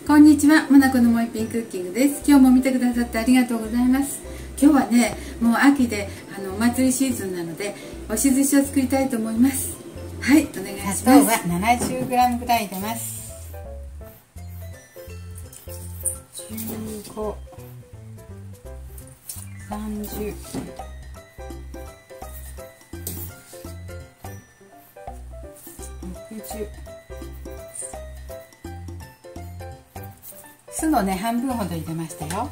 こんにちは、モナコのもう一品クッキングです。今日も見てくださってありがとうございます。今日はね、もう秋でお祭りシーズンなので押し寿司を作りたいと思います。はい、お願いします。砂糖は 70g ぐらい入れます。15、30、60、酢のね半分ほど入れましたよ。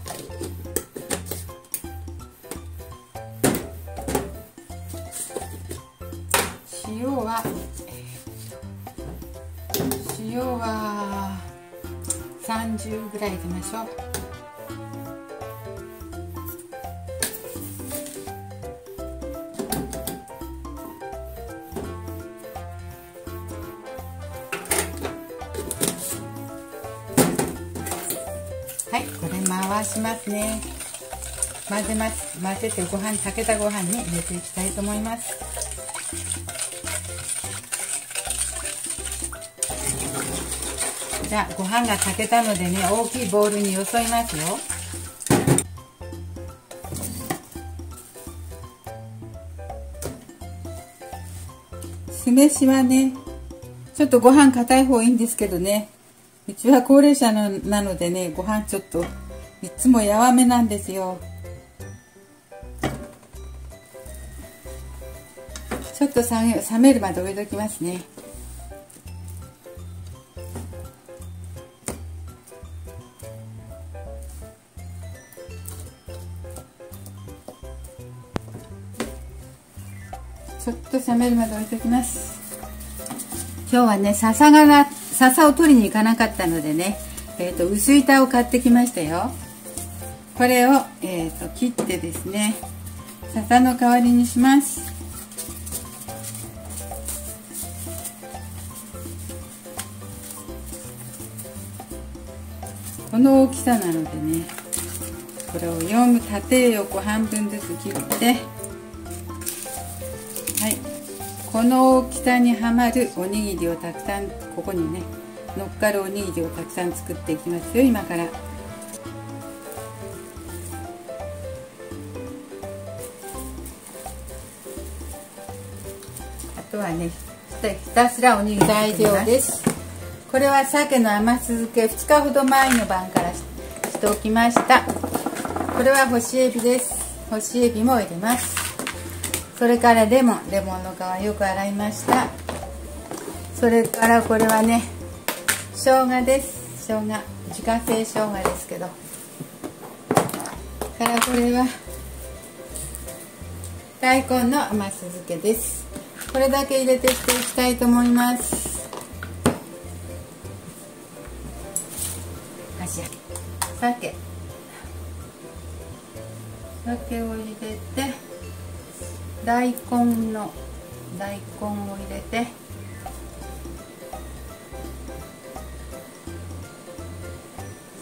塩は30ぐらい入れましょう。はい、これ回しますね。混ぜます。混ぜて炊けたご飯に入れていきたいと思います。じゃあご飯が炊けたのでね、大きいボウルによそいますよ。酢飯はね、ちょっとご飯硬い方がいいんですけどね、うちは高齢者なのでね、ご飯ちょっといつもやわめなんですよ。ちょっと冷めるまで置いときますね。ちょっと冷めるまで置いておきます。今日はね、笹を取りに行かなかったのでね、薄板を買ってきましたよ。これを、切ってですね、笹の代わりにします。この大きさなのでね、これを縦横半分ずつ切って、はい、この大きさにはまるおにぎりをたくさん、ここにね乗っかるおにぎりをたくさん作っていきますよ、今から。あとはね、ひたすらおにぎり材料です。これは鮭の甘酢漬け、2日ほど前の晩からしておきました。これは干しエビです。干しエビも入れます。それからレモンの皮よく洗いました。それからこれはね、生姜です。生姜、自家製生姜ですけど。からこれは大根の甘酢漬けです。これだけ入れてしていきたいと思います。鮭を入れて、大根を入れて、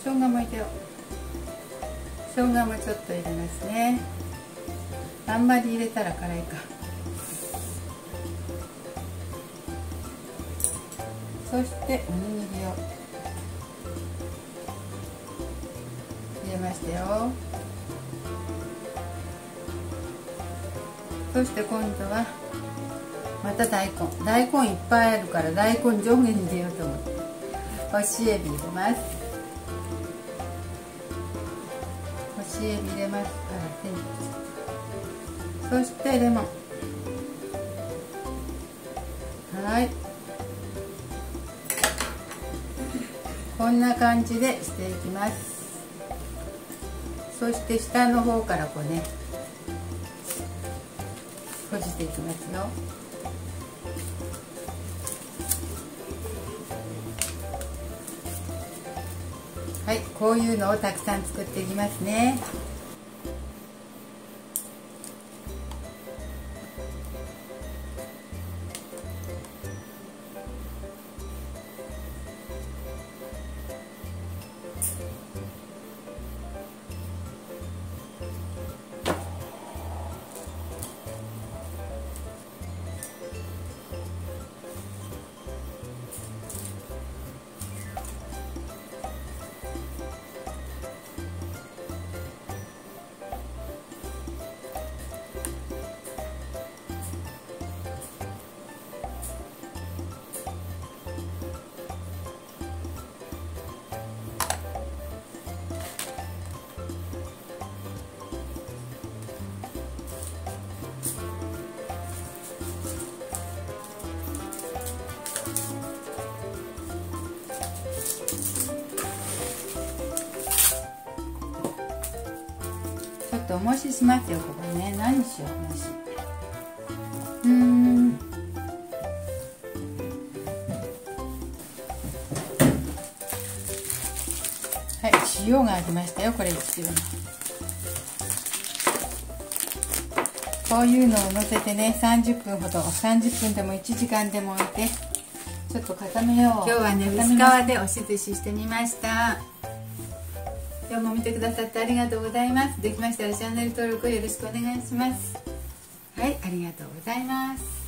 生姜も入れよう。生姜もちょっと入れますね。あんまり入れたら辛いか。そしておにぎりを入れましたよ。そして今度はまた大根いっぱいあるから、大根上下に入れようと思って、干しエビ入れます。干しエビ入れますから、そしてレモン、はい、こんな感じでしていきます。そして下の方からこうね、閉じていきますよ。はい、こういうのをたくさん作っていきますね。とおもししますよ。ここね、何しよう、もしはい、塩がありましたよ。これ1キロのこういうのをのせてね、30分ほど、30分でも1時間でも置いてちょっと固めよう。今日はね、薄皮で押し寿司してみました。今日も見てくださってありがとうございます。できましたらチャンネル登録をよろしくお願いします。はい、ありがとうございます。